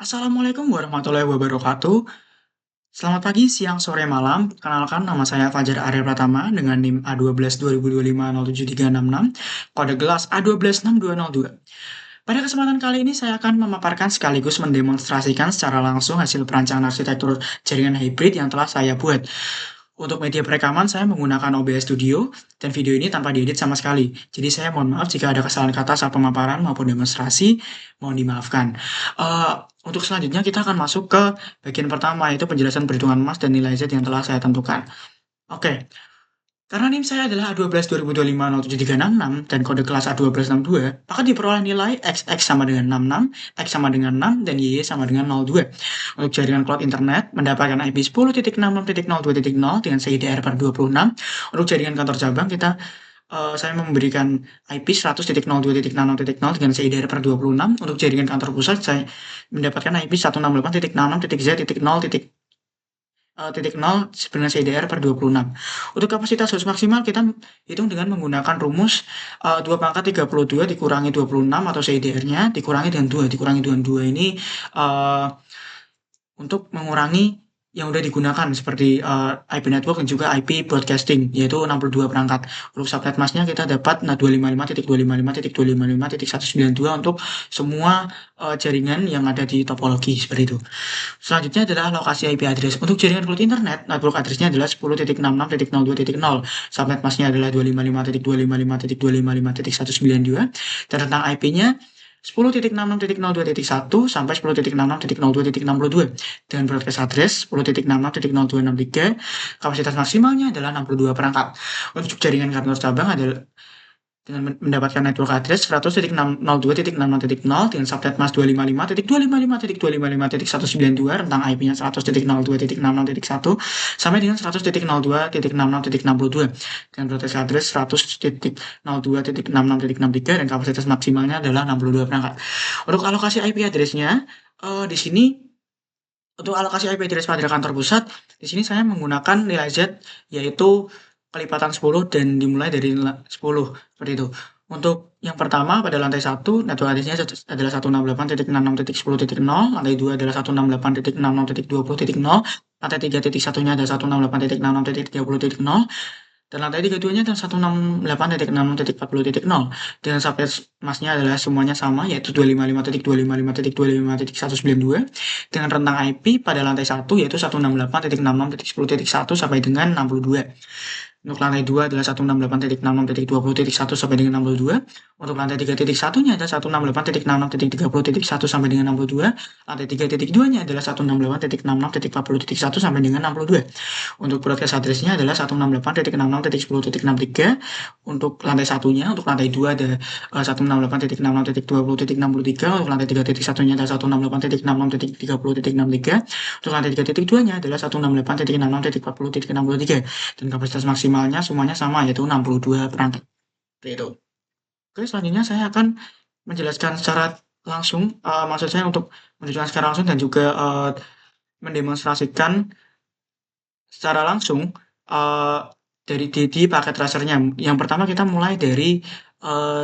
Assalamualaikum warahmatullahi wabarakatuh. Selamat pagi, siang, sore, malam. Perkenalkan, nama saya Fajar Arya Pratama dengan NIM A12 2025 07366, kode gelas A126202. Pada kesempatan kali ini saya akan memaparkan sekaligus mendemonstrasikan secara langsung hasil perancangan arsitektur jaringan hybrid yang telah saya buat. Untuk media perekaman saya menggunakan OBS Studio dan video ini tanpa diedit sama sekali. Jadi saya mohon maaf jika ada kesalahan kata saat pemaparan maupun demonstrasi, mohon dimaafkan. Eh, untuk selanjutnya kita akan masuk ke bagian pertama yaitu penjelasan perhitungan mass dan nilai Z yang telah saya tentukan. Oke, karena NIM saya adalah A12 2025 07366 dan kode kelas A1262, maka diperoleh nilai XX sama dengan 66, X sama dengan 6, dan YY sama dengan 02. Untuk jaringan cloud internet, mendapatkan IP 10.66.02.0 dengan CIDR per 26. Untuk jaringan kantor cabang, saya memberikan IP 100.02.66.0 dengan CIDR per 26. Untuk jaringan kantor pusat, saya mendapatkan IP 168.66.z.0 titik nol dengan CDR per 26. Untuk kapasitas host maksimal kita hitung dengan menggunakan rumus 2 pangkat 32 dikurangi 26 atau CDR-nya dikurangi dengan 2. Dikurangi dengan 2 ini untuk mengurangi yang udah digunakan seperti IP network dan juga IP broadcasting yaitu 62 perangkat. Untuk subnet masknya kita dapat 255.255.255.192 untuk semua jaringan yang ada di topologi seperti itu. Selanjutnya adalah lokasi IP address. Untuk jaringan cloud internet, network address-nya adalah 10.66.02.0. Subnet masknya adalah 255.255.255.192 dan rentang IP-nya 10.66.02.1 sampai 10.66.02.62 dengan broadcast address 10.66.0263. Kapasitas maksimalnya adalah 62 perangkat. Untuk jaringan kantor cabang adalah dengan mendapatkan network address 100.602.66.0 dengan subnet mask 255.255.255.192, rentang IP-nya 100.02.66.1 sampai dengan 100.02.66.62 dengan broadcast address 100.02.66.63 dan kapasitas maksimalnya adalah 62 perangkat. Untuk alokasi IP address-nya di sini untuk alokasi IP address pada kantor pusat, di sini saya menggunakan nilai Z yaitu kelipatan 10 dan dimulai dari 10 seperti itu. Untuk yang pertama pada lantai 1 network address-nya adalah 168.66.10.0, lantai 2 adalah 168.66.20.0, lantai 3.1-nya adalah 168.66.30.0 dan lantai 32-nya adalah 168.66.40.0 dengan subnet masknya adalah semuanya sama yaitu 255.255.255.192 dengan rentang IP pada lantai 1 yaitu 168.66.10.1 sampai dengan 62. Untuk lantai 2 adalah 168.66.20.1 sampai dengan 62. Untuk lantai 3.1-nya adalah 168.66.30.1 sampai dengan 62. Lantai 3.2-nya adalah 168.66.40.1 sampai dengan 62. Untuk broadcast address-nya adalah 168.66.10.63. Untuk lantai 1-nya, untuk lantai 2 ada 168.66.20.63. Untuk lantai 3.1-nya adalah 168.66.30.63. Untuk lantai 3.2-nya adalah 168.66.40.63 dan kapasitas maksimalnya semuanya sama yaitu 62 perangkat. Seperti itu. Oke, selanjutnya saya akan menjelaskan secara langsung, maksud saya untuk menunjukkan secara langsung dan juga mendemonstrasikan secara langsung di paket tracernya. Yang pertama kita mulai dari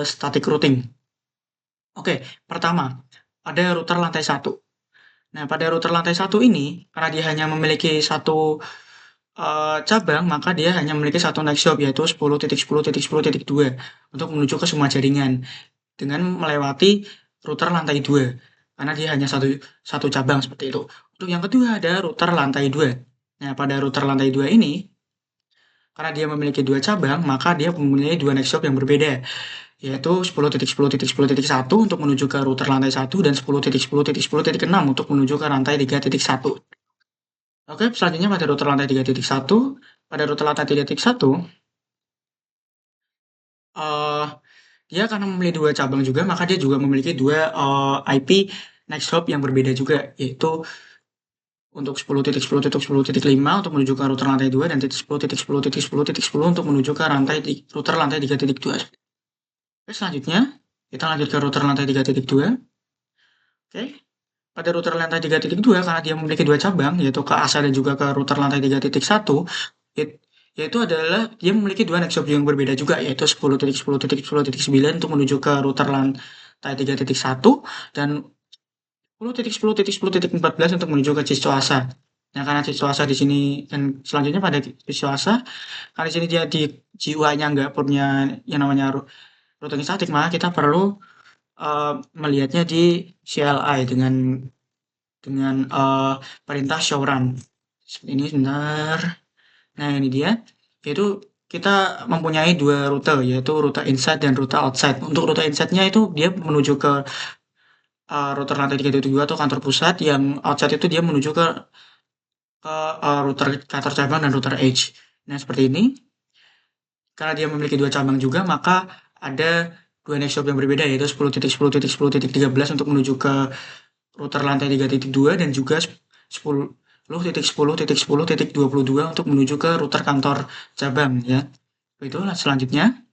static routing. Oke, pertama ada router lantai 1. Nah, pada router lantai 1 ini karena dia hanya memiliki satu cabang, maka dia hanya memiliki satu next hop yaitu 10.10.10.2 untuk menuju ke semua jaringan dengan melewati router lantai 2 karena dia hanya satu cabang seperti itu. Untuk yang kedua ada router lantai 2. Nah, pada router lantai 2 ini karena dia memiliki 2 cabang, maka dia mempunyai 2 next hop yang berbeda yaitu 10.10.10.1 untuk menuju ke router lantai 1 dan 10.10.10.6 untuk menuju ke rantai 3.1. Oke, selanjutnya pada router lantai 3.1, pada router lantai 3.1, dia karena memiliki 2 cabang juga, maka dia juga memiliki 2 IP next hop yang berbeda juga, yaitu untuk 10.10.10.5 untuk menuju ke router lantai 2 dan 10.10.10.10 untuk menuju ke router lantai 3.2. Oke, selanjutnya kita lanjut ke router lantai 3.2. Oke. Pada router lantai 3.2 karena dia memiliki 2 cabang yaitu ke ASA dan juga ke router lantai 3.1 yaitu adalah dia memiliki 2 next hop yang berbeda juga yaitu 10.10.10.9 untuk menuju ke router lantai 3.1 dan 10.10.10.14 untuk menuju ke Ciscoasa. Nah, karena Ciscoasa di sini dan selanjutnya pada Ciscoasa, karena di sini dia di GUI-nya nggak punya yang namanya routing statik, maka kita perlu melihatnya di CLI dengan perintah show run. Seperti ini sebentar. Nah, ini dia, yaitu kita mempunyai dua rute, yaitu rute inside dan rute outside. Untuk rute inside-nya itu dia menuju ke router lantai 3.2 atau kantor pusat, yang outside itu dia menuju ke router kantor cabang dan router edge. Nah, seperti ini. Karena dia memiliki dua cabang juga, maka ada dua next hop yang berbeda, yaitu 10.10.10.13 untuk menuju ke router lantai 3.2 dan juga 10.10.10.22 untuk menuju ke router kantor cabang ya. Itu selanjutnya.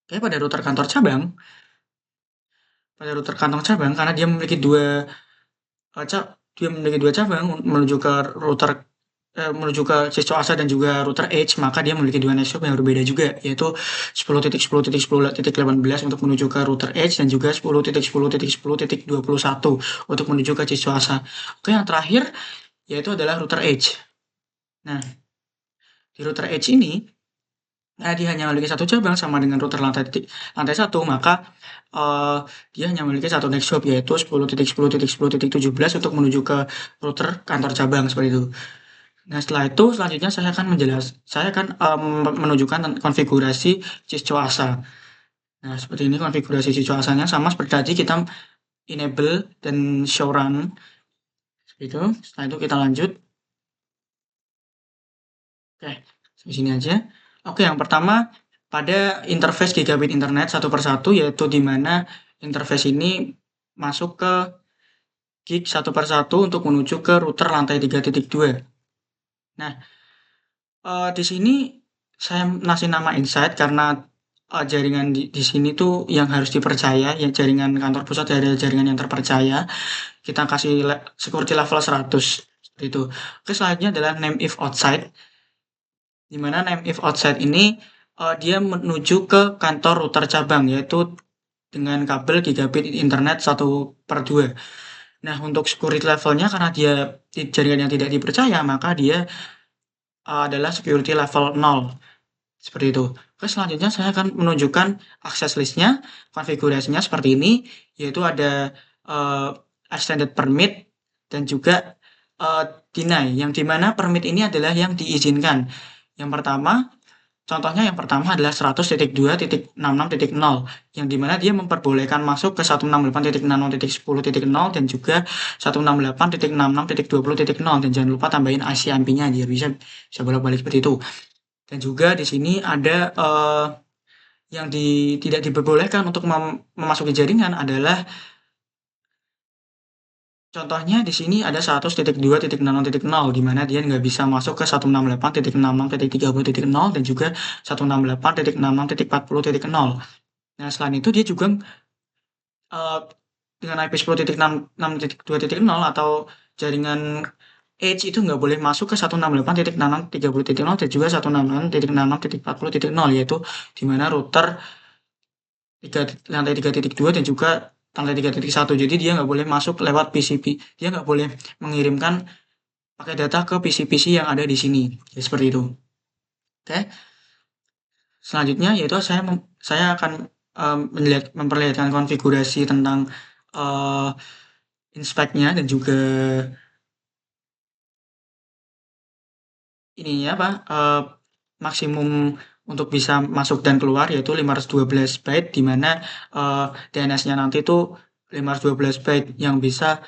Oke, pada router kantor cabang, karena dia memiliki dua cabang menuju ke menuju ke Ciscoasa dan juga router edge, maka dia memiliki dua next hop yang berbeda juga, yaitu 10.10.10.18 untuk menuju ke router edge dan juga 10.10.10.21 untuk menuju ke Ciscoasa. Oke, yang terakhir yaitu adalah router edge. Nah, di router edge ini dia hanya memiliki satu cabang sama dengan router lantai 1, maka dia hanya memiliki satu next hop, yaitu 10.10.10.17 untuk menuju ke router kantor cabang seperti itu. Nah, setelah itu selanjutnya saya akan menunjukkan konfigurasi Ciscoasa. Nah, seperti ini konfigurasi Ciscoasanya, sama seperti tadi kita enable dan show run. Seperti itu. Setelah itu kita lanjut. Oke, di sini aja. Oke, yang pertama pada interface gigabit internet satu persatu, yaitu di mana interface ini masuk ke gig satu persatu untuk menuju ke router lantai 3.2. Nah, di sini saya ngasih nama inside karena jaringan di sini tuh yang harus dipercaya, yang jaringan kantor pusat adalah jaringan yang terpercaya. Kita kasih security level 100 seperti itu. Oke, selanjutnya adalah name if outside. Di mana name if outside ini dia menuju ke kantor router cabang, yaitu dengan kabel gigabit internet 1/2. Nah, untuk security levelnya karena dia jaringan yang tidak dipercaya, maka dia adalah security level 0. Seperti itu. Oke, selanjutnya saya akan menunjukkan akses listnya, konfigurasinya seperti ini, yaitu ada extended permit dan juga deny, yang dimana permit ini adalah yang diizinkan. Yang pertama adalah 100.2.66.0, yang dimana dia memperbolehkan masuk ke 168.00.10.0 dan juga 168.66.20.0, dan jangan lupa tambahin ICMP-nya, dia bisa bolak-balik seperti itu. Dan juga di sini ada yang tidak diperbolehkan untuk memasuki jaringan adalah contohnya di sini ada 100.2.0.0 di mana dia nggak bisa masuk ke 168.66.30.0 dan juga 168.66.40.0. Nah, selain itu dia juga dengan IP 10.6.2.0 atau jaringan edge itu nggak boleh masuk ke 168.66.30.0 dan juga 168.66.40.0, yaitu di mana router lantai 3.2 dan juga lantai 3.1. Jadi dia nggak boleh masuk lewat PCP. Dia nggak boleh mengirimkan pakai data ke PC-PC yang ada di sini. Ya, seperti itu. Oke. Selanjutnya yaitu saya akan memperlihatkan konfigurasi tentang inspect-nya dan juga ininya maksimum untuk bisa masuk dan keluar, yaitu 512 byte, di mana DNS-nya nanti tuh 512 byte yang bisa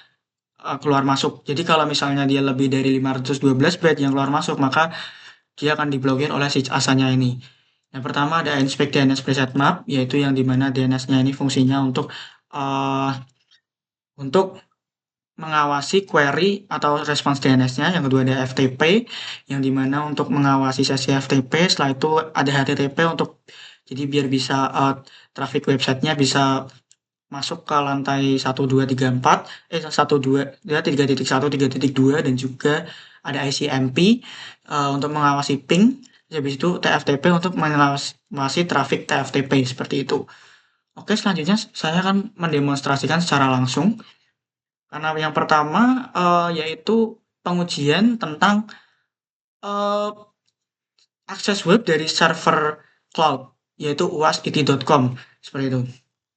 keluar masuk. Jadi kalau misalnya dia lebih dari 512 byte yang keluar masuk, maka dia akan diblokir oleh switch ASA-nya ini. Yang pertama ada inspect DNS preset map, yaitu yang dimana DNS-nya ini fungsinya untuk mengawasi query atau response DNS-nya. Yang kedua ada FTP, yang dimana untuk mengawasi sesi FTP. Setelah itu ada HTTP untuk jadi biar bisa traffic websitenya bisa masuk ke lantai 3.1, dan juga ada ICMP untuk mengawasi ping. Habis itu TFTP untuk mengawasi traffic TFTP seperti itu. Oke, selanjutnya saya akan mendemonstrasikan secara langsung Karena yang pertama, yaitu pengujian tentang, eee, akses web dari server cloud, yaitu uas.it.com, seperti itu.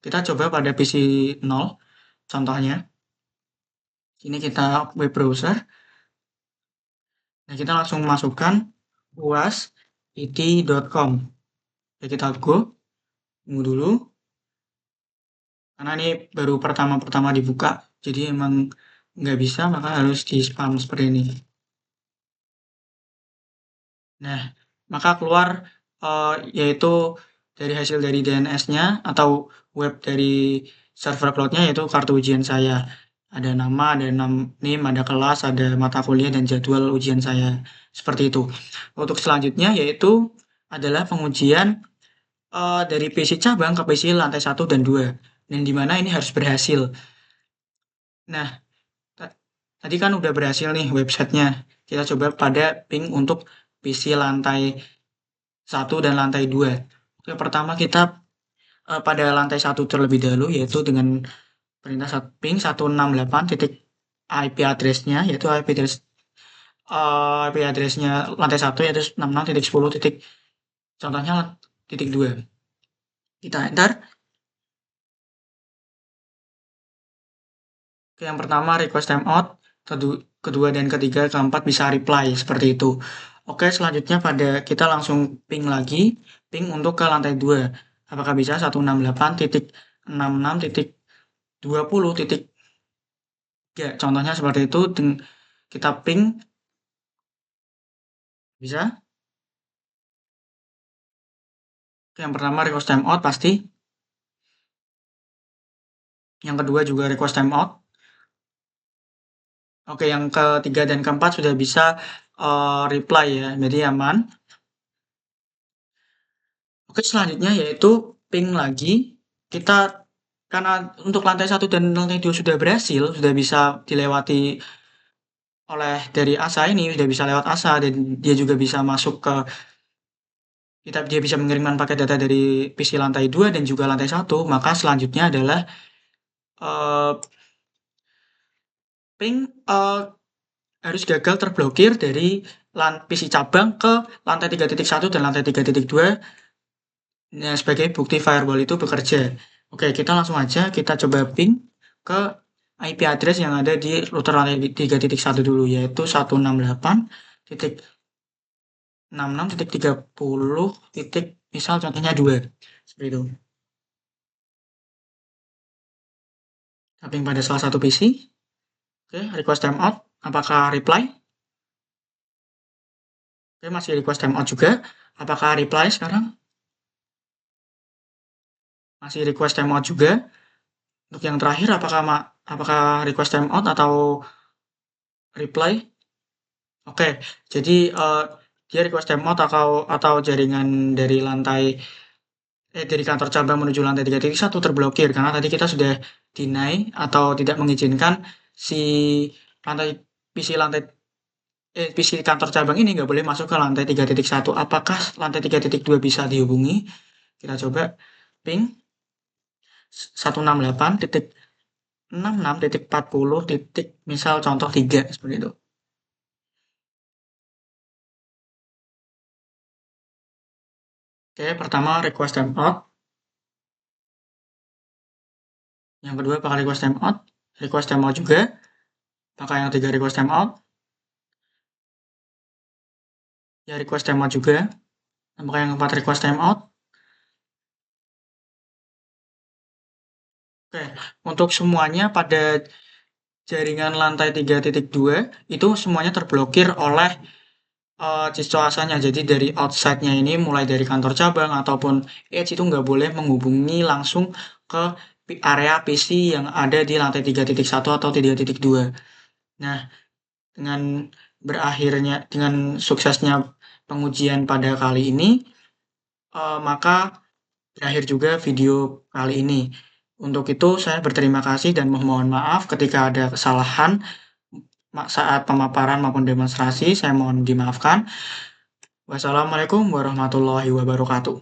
Kita coba pada PC 0, contohnya. Ini kita web browser. Nah, kita langsung masukkan uas.it.com. Ya, kita go, tunggu dulu, karena ini baru pertama-pertama dibuka, jadi emang nggak bisa, maka harus di spam seperti ini. Nah, maka keluar yaitu dari hasil dari DNS-nya atau web dari server cloud-nya, yaitu kartu ujian saya. Ada nama, ada name, ada kelas, ada mata kuliah, dan jadwal ujian saya. Seperti itu. Untuk selanjutnya yaitu adalah pengujian dari PC cabang ke PC lantai 1 dan 2. Dan di mana ini harus berhasil. Nah, tadi kan udah berhasil nih websitenya. Kita coba pada ping untuk PC lantai 1 dan lantai 2. Oke, pertama kita pada lantai 1 terlebih dahulu, yaitu dengan perintah ping 168 titik IP address-nya, yaitu IP address-nya lantai 1 yaitu 66.10 titik, contohnya titik 2. Kita enter. Oke, yang pertama request timeout, kedua dan ketiga, keempat bisa reply, seperti itu. Oke, selanjutnya pada kita langsung ping lagi, ping untuk ke lantai 2. Apakah bisa 168.66.20.3, contohnya seperti itu. Kita ping, bisa. Oke, yang pertama request timeout pasti. Yang kedua juga request timeout. Oke, yang ketiga dan keempat sudah bisa reply ya, jadi aman. Oke, selanjutnya yaitu ping lagi. Kita, karena untuk lantai 1 dan lantai 2 sudah berhasil, sudah bisa dilewati oleh dari ASA ini, sudah bisa lewat ASA, dan dia juga bisa masuk ke dia bisa mengirimkan paket data dari PC lantai 2 dan juga lantai 1. Maka selanjutnya adalah ping harus gagal terblokir dari PC cabang ke lantai 3.1 dan lantai 3.2. Nah, sebagai bukti firewall itu bekerja. Oke, kita langsung aja kita coba ping ke IP address yang ada di router lantai 3.1 dulu, yaitu 168.66.30. Misal contohnya 2. Seperti itu. Tapping pada salah satu PC. Oke, request timeout. Apakah reply? Oke, masih request timeout juga. Apakah reply sekarang? Masih request timeout juga. Untuk yang terakhir, apakah request timeout atau reply? Oke, jadi dia request timeout atau jaringan dari dari kantor cabang menuju lantai 3.1 terblokir, karena tadi kita sudah deny atau tidak mengizinkan si lantai PC lantai PC kantor cabang ini nggak boleh masuk ke lantai 3.1. Apakah lantai 3.2 bisa dihubungi? Kita coba ping 168.66.40. Misal contoh 3, seperti itu. Oke, pertama request timeout. Yang kedua pakai request timeout juga. Pakai yang tiga request timeout. Ya, request timeout juga. Pakai yang keempat request timeout. Oke, untuk semuanya pada jaringan lantai 3.2 itu semuanya terblokir oleh Cisco ASA-nya. Jadi dari outside-nya ini, mulai dari kantor cabang ataupun edge, itu nggak boleh menghubungi langsung ke area PC yang ada di lantai 3.1 atau 3.2. Nah, dengan suksesnya pengujian pada kali ini, maka berakhir juga video kali ini. Untuk itu saya berterima kasih dan memohon maaf ketika ada kesalahan saat pemaparan maupun demonstrasi. Saya mohon dimaafkan. Wassalamualaikum warahmatullahi wabarakatuh.